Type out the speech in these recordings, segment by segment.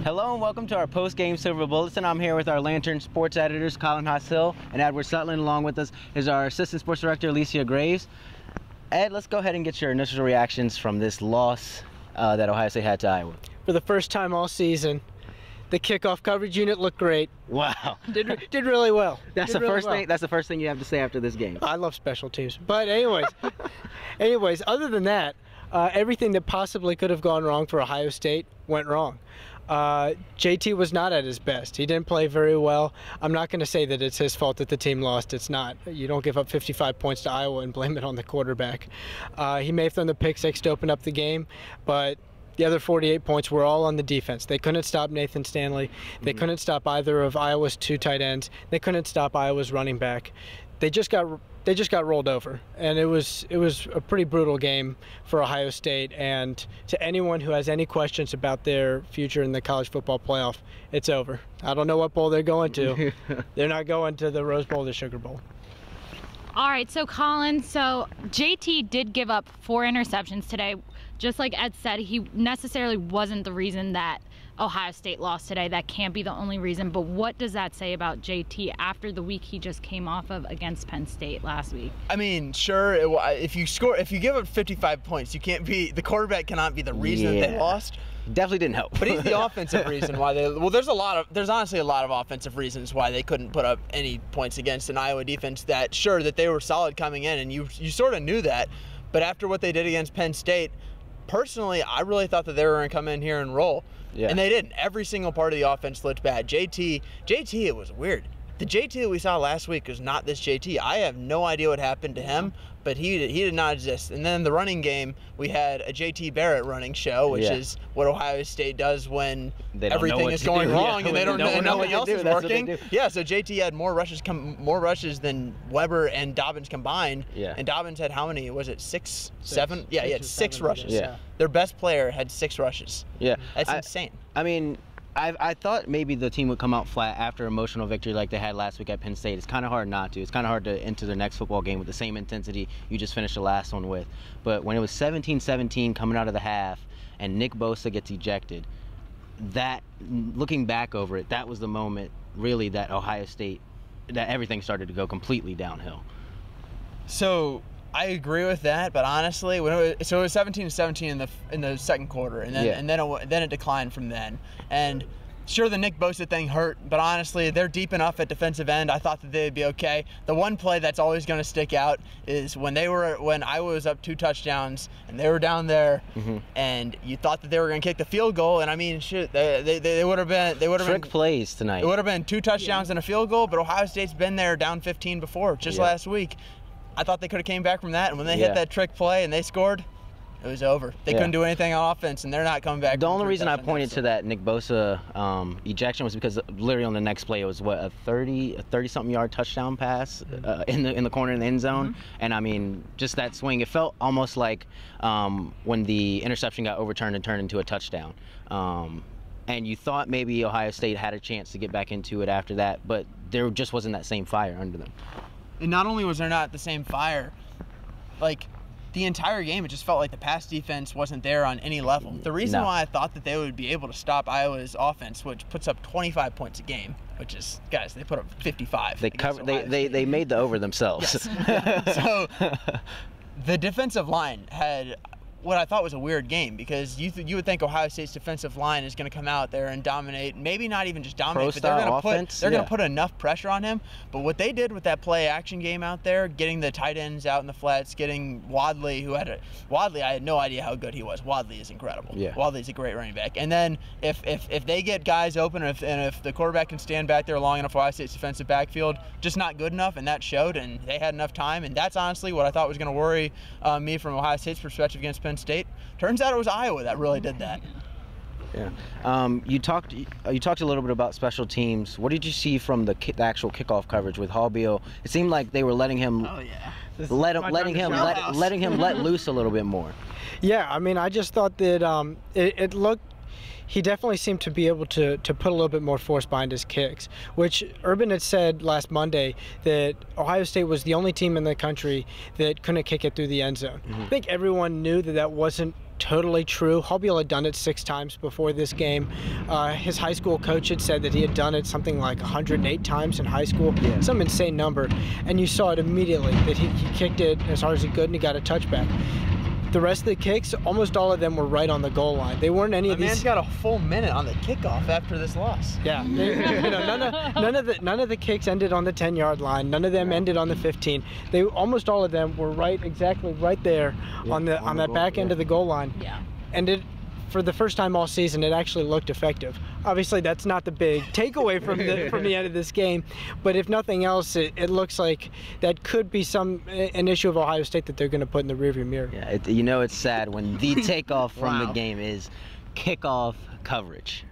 Hello and welcome to our post-game Silver Bulletin. I'm here with our Lantern sports editors, Colin Hassill and Edward Sutland. Along with us is our assistant sports director, Alicia Graves. Ed, let's go ahead and get your initial reactions from this loss that Ohio State had to Iowa. For the first time all season, the kickoff coverage unit looked great. Wow. Did really well. That's the first thing you have to say after this game. I love special teams. But anyways, other than that, everything that possibly could have gone wrong for Ohio State went wrong. JT was not at his best. He didn't play very well. I'm not going to say that it's his fault that the team lost. It's not. You don't give up 55 points to Iowa and blame it on the quarterback. He may have thrown the pick six to open up the game, but the other 48 points were all on the defense. They couldn't stop Nathan Stanley. They couldn't stop either of Iowa's two tight ends. They couldn't stop Iowa's running back. They just got rolled over, and it was a pretty brutal game for Ohio State. And to anyone who has any questions about their future in the college football playoff, it's over. I don't know what bowl they're going to. They're not going to the Rose Bowl or the Sugar Bowl. All right, so Colin, JT did give up 4 interceptions today. Just like Ed said, he necessarily wasn't the reason that Ohio State lost today. That can't be the only reason, but what does that say about JT after the week he just came off of against Penn State last week? I mean, sure, if you give up 55 points, the quarterback cannot be the reason that they lost. Definitely didn't help. But he's the offensive reason why there's honestly a lot of offensive reasons why they couldn't put up any points against an Iowa defense that they were solid coming in, and you sort of knew that. But after what they did against Penn State, personally, I really thought that they were going to come in here and roll. Yeah. And they didn't. Every single part of the offense looked bad. JT, it was weird. The JT that we saw last week was not this JT. I have no idea what happened to him, but he did not exist. And then in the running game, we had a JT Barrett running show, which is what Ohio State does when everything is going wrong and they don't know nothing else is working. Yeah, so JT had more rushes than Weber and Dobbins combined. Yeah. And Dobbins had how many? Was it 6, 7? Yeah, he had 6 rushes. Yeah. Their best player had 6 rushes. Yeah. That's insane. I mean, I thought maybe the team would come out flat after emotional victory like they had last week at Penn State. It's kind of hard not to. It's kind of hard to enter the next football game with the same intensity you just finished the last one with. But when it was 17-17 coming out of the half and Nick Bosa gets ejected, looking back over it, that was the moment really that Ohio State, that everything started to go completely downhill. So I agree with that, but honestly, it was 17-17 in the second quarter, and then it declined from then. And sure, the Nick Bosa thing hurt, but honestly, they're deep enough at defensive end. I thought that they'd be okay. The one play that's always going to stick out is when Iowa was up 2 touchdowns and they were down there, and you thought that they were going to kick the field goal. And I mean, shit, they would have been trick plays tonight. It would have been 2 touchdowns and a field goal, but Ohio State's been there down 15 before, just last week. I thought they could have came back from that, and when they hit that trick play and they scored, it was over. They couldn't do anything on offense, and they're not coming back. The only reason I pointed to that Nick Bosa ejection was because literally on the next play it was a 30-something yard touchdown pass in the corner in the end zone, and I mean just that swing. It felt almost like when the interception got overturned and turned into a touchdown. And you thought maybe Ohio State had a chance to get back into it after that, but there just wasn't that same fire under them. And not only was there not the same fire, like the entire game, it just felt like the pass defense wasn't there on any level. The reason why I thought that they would be able to stop Iowa's offense, which puts up 25 points a game, which is, guys, they put up 55. They made the over themselves. Yes. So the defensive line had what I thought was a weird game, because you would think Ohio State's defensive line is going to come out there and dominate, maybe not even just dominate, but they're going to put enough pressure on him. But what they did with that play action game out there, getting the tight ends out in the flats, getting Wadley, Wadley, I had no idea how good he was. Wadley is incredible. Yeah. Wadley's a great running back. And then if they get guys open, and if the quarterback can stand back there long enough, Ohio State's defensive backfield just not good enough, and that showed, and they had enough time. And that's honestly what I thought was going to worry me from Ohio State's perspective against Penn State. Turns out it was Iowa that really did that. Yeah. You talked a little bit about special teams. What did you see from the actual kickoff coverage with Hallbeal? It seemed like they were letting him letting him let loose a little bit more. Yeah, I mean, I just thought that it looked he definitely seemed to be able to put a little bit more force behind his kicks, which Urban had said last Monday that Ohio State was the only team in the country that couldn't kick it through the end zone. I think everyone knew that wasn't totally true. Hobbiel had done it 6 times before this game. His high school coach had said that he had done it something like 108 times in high school, some insane number, and you saw it immediately that he kicked it as hard as he could and he got a touchback. The rest of the kicks, almost all of them were right on the goal line. They weren't any of these. Man's got a full minute on the kickoff after this loss. Yeah, none of the kicks ended on the 10-yard line. None of them ended on the 15. Almost all of them were exactly right there on that back end of the goal line. Yeah. And for the first time all season, it actually looked effective. Obviously, that's not the big takeaway from the end of this game, but if nothing else, it looks like that could be an issue of Ohio State that they're going to put in the rearview mirror. Yeah, it's sad when the takeoff from the game is kickoff coverage.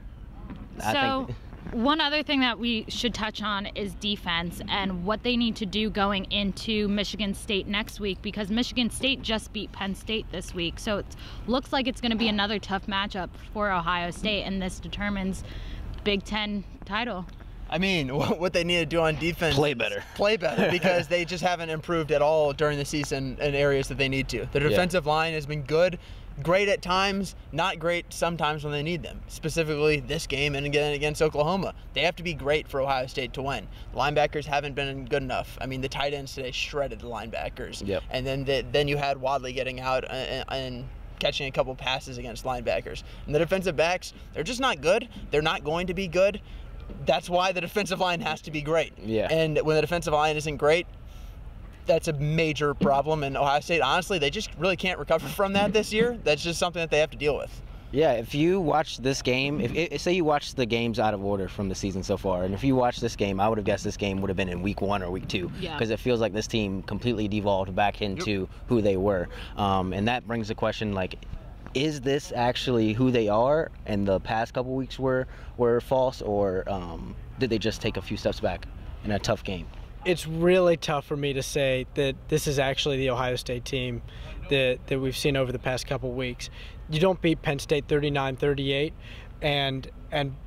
One other thing that we should touch on is defense and what they need to do going into Michigan State next week, because Michigan State just beat Penn State this week. So it looks like it's going to be another tough matchup for Ohio State, and this determines Big Ten title. I mean, what they need to do on defense Play better, because they just haven't improved at all during the season in areas that they need to. The defensive line has been good. Great at times, not great sometimes when they need them. Specifically this game and again against Oklahoma. They have to be great for Ohio State to win. Linebackers haven't been good enough. I mean, the tight ends today shredded the linebackers. Yep. And then you had Wadley getting out and catching a couple passes against linebackers. And the defensive backs, they're just not good. They're not going to be good. That's why the defensive line has to be great. Yeah. And when the defensive line isn't great, that's a major problem, and Ohio State, honestly, they just really can't recover from that this year. That's just something that they have to deal with. Yeah, if you watch this game, say you watch the games out of order from the season so far, and if you watch this game, I would have guessed this game would have been in week 1 or week 2, because it feels like this team completely devolved back into who they were. And that brings the question, like, is this actually who they are and the past couple weeks were false, or did they just take a few steps back in a tough game? It's really tough for me to say that this is actually the Ohio State team that we've seen over the past couple weeks. You don't beat Penn State 39-38 and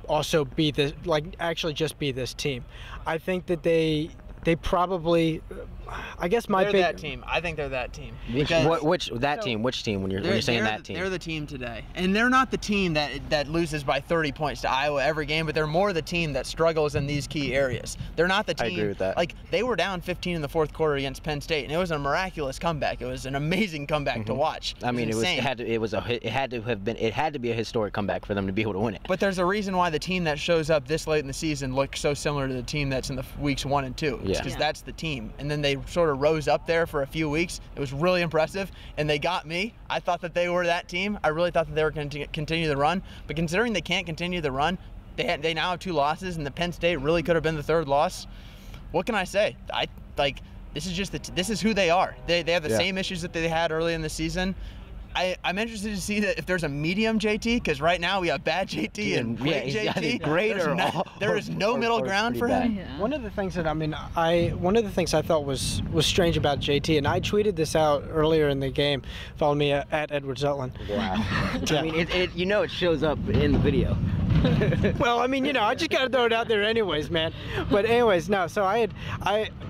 also actually just be this team. I think that they probably, I guess they're that team. I think they're that team. Which team when you're saying that team? They're the team today. And they're not the team that loses by 30 points to Iowa every game, but they're more the team that struggles in these key areas. They're not the team. I agree with that. Like, they were down 15 in the fourth quarter against Penn State, and it was a miraculous comeback. It was an amazing comeback to watch. I mean, it had to be a historic comeback for them to be able to win it. But there's a reason why the team that shows up this late in the season looks so similar to the team that's in the weeks 1 and 2. Yeah. Because that's the team. And then they sort of rose up there for a few weeks. It was really impressive, and they got me. I thought that they were that team. I really thought that they were going to continue the run. But considering they can't continue the run, they now have 2 losses, and the Penn State really could have been the 3rd loss. What can I say? This is who they are. They have the same issues that they had early in the season. I'm interested to see that if there's a medium JT, because right now we have bad JT and great JT. There is no middle ground for him. Yeah. One of the things that I thought was strange about JT, and I tweeted this out earlier in the game. Follow me at Edward Zutland. Wow. I mean, it shows up in the video. Well, I mean, I just gotta throw it out there anyways, man. But anyways, no. So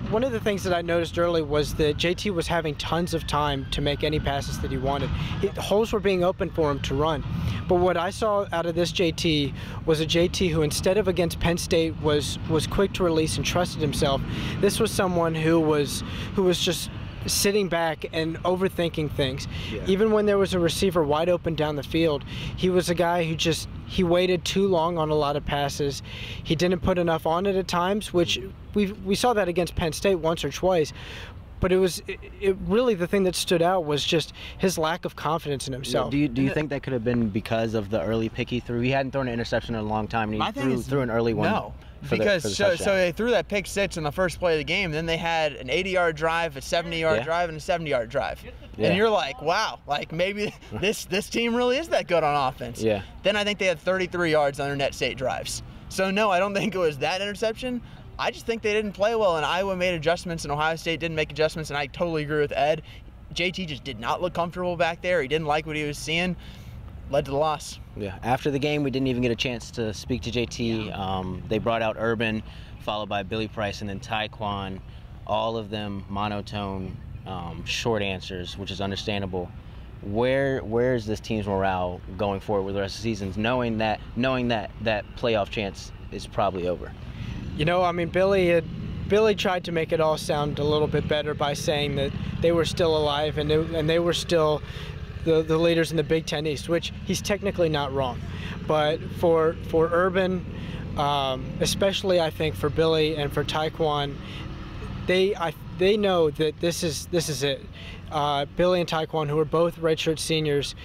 one of the things that I noticed early was that JT was having tons of time to make any passes that he wanted. Holes were being open for him to run. But what I saw out of this JT was a JT who, instead of against Penn State, was quick to release and trusted himself. This was someone who was just sitting back and overthinking things. Yeah. Even when there was a receiver wide open down the field, he was a guy who he waited too long on a lot of passes. He didn't put enough on it at times, which we saw that against Penn State once or twice. But it really, the thing that stood out was just his lack of confidence in himself. Do you think that could have been because of the early pick he threw? He hadn't thrown an interception in a long time, and he threw an early one. No. Because so they threw that pick 6 in the first play of the game. Then they had an 80-yard drive, a 70-yard drive, and a 70-yard drive. Yeah. And you're like, wow, like maybe this team really is that good on offense. Yeah. Then I think they had 33 yards on their net state drives. So no, I don't think it was that interception. I just think they didn't play well, and Iowa made adjustments, and Ohio State didn't make adjustments, and I totally agree with Ed. JT just did not look comfortable back there. He didn't like what he was seeing. led to the loss. Yeah. After the game, we didn't even get a chance to speak to JT. They brought out Urban, followed by Billy Price, and then Taekwon. All of them monotone, short answers, which is understandable. Where is this team's morale going forward with the rest of the seasons, knowing that playoff chance is probably over? You know, I mean, Billy tried to make it all sound a little bit better by saying that they were still alive and they were still the leaders in the Big Ten East, which he's technically not wrong. But for Urban, especially I think for Billy and for Taekwon, they know that this is it. Billy and Taekwon, who are both redshirt seniors,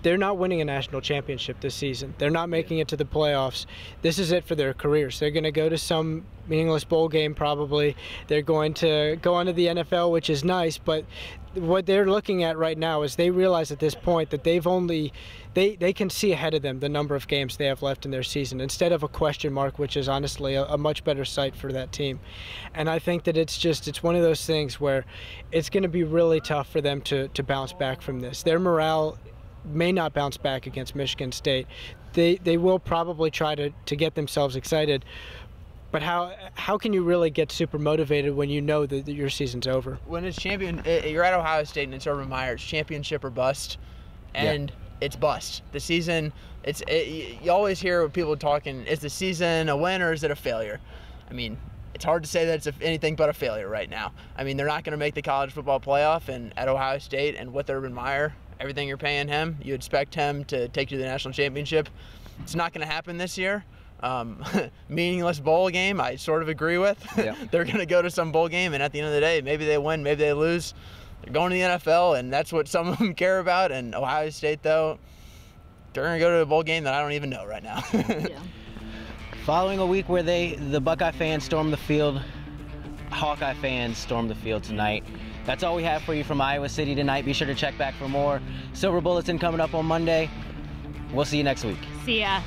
they're not winning a national championship this season. They're not making it to the playoffs. This is it for their careers. They're going to go to some meaningless bowl game probably. They're going to go on to the NFL, which is nice, but what they're looking at right now is they realize at this point that they can see ahead of them the number of games they have left in their season instead of a question mark, which is honestly a much better sight for that team. And I think that it's one of those things where it's going to be really tough for them to bounce back from this. Their morale may not bounce back against Michigan State. They will probably try to get themselves excited, but how can you really get super motivated when you know that your season's over? When it's you're at Ohio State and it's Urban Meyer, it's championship or bust, and it's bust. The season, you always hear people talking, is the season a win or is it a failure? I mean, it's hard to say that it's anything but a failure right now. I mean, they're not going to make the college football playoff, and at Ohio State and with Urban Meyer, everything you're paying him, you expect him to take you to the national championship. It's not going to happen this year. Meaningless bowl game, I sort of agree with. Yeah. They're going to go to some bowl game, and at the end of the day, maybe they win, maybe they lose. They're going to the NFL, and that's what some of them care about. And Ohio State, though, they're going to go to a bowl game that I don't even know right now. Yeah. Following a week where the Buckeye fans stormed the field, Hawkeye fans stormed the field tonight. That's all we have for you from Iowa City tonight. Be sure to check back for more. Silver Bulletin coming up on Monday. We'll see you next week. See ya.